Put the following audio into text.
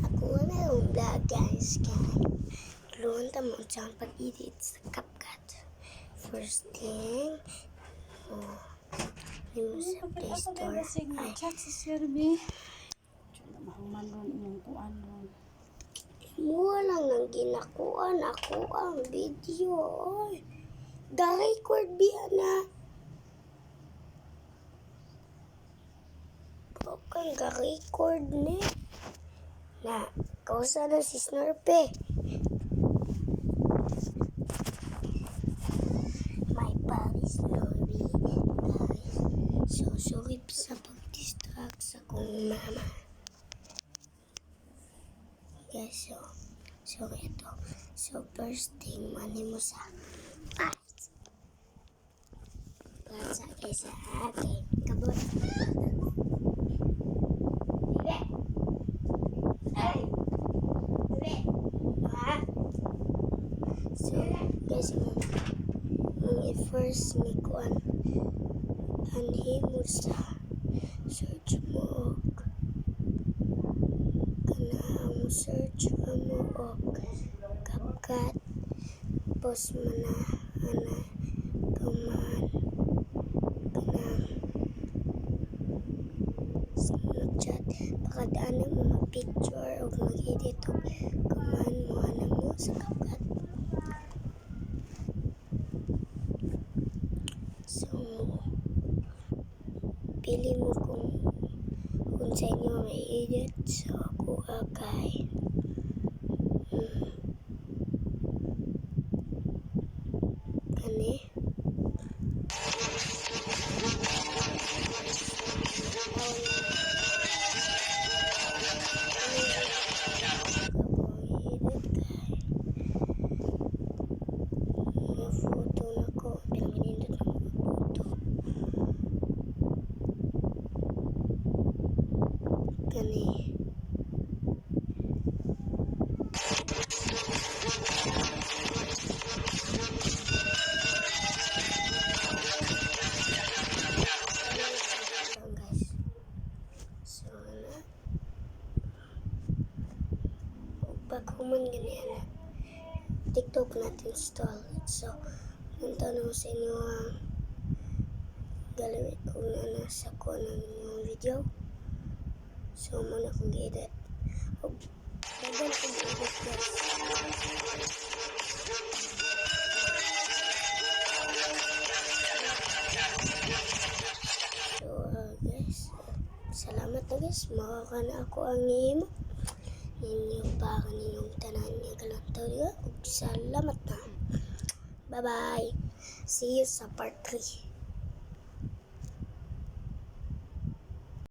Ako na yung vlog guys kaya luwan ta mo sa pag-edit sa CapCut. First thing, mo sa Play Store. Ay, chat si Sirbi. Diyan na mahuman yung kuan ron. mo lang nang ginakuan ako ang video. Oy, da-record biya na. Kung ga-record ni na kausa na si Snurpe. My Paris Lori, guys. So, sorry sa pag-distract sa kong mama. Yes, so, sorry ito. So, first thing, mani mo sa parts. Para sa isa akin. Kabot. Bebe! Ay! Bebe! Ha? So, guys, first ni kuan anhi mo sa search mo kana mo search mo CapCut post mo na ana kaman kanang Snapchat pakadaan mo mag-picture o mag-edit o kaman mo ana mo sa CapCut. So, pili mo kung sa inyo may edit. So, ako kay kani. May photo na ko. Pinanginindot ng mga photo. Kani. Guys. So, pag human ganyan TikTok natin install. So, nanta na sa inyo ang galawin kung nasa ko ng inyong video. So, muna kong i-edit. O, dagan kong i-edit guys. So, guys, salamat na guys. Makaka na ako ang imo. Ninyo pa kaninyong tanan niya galantaw niya. Salamat na. Bye-bye. See you sa part 3.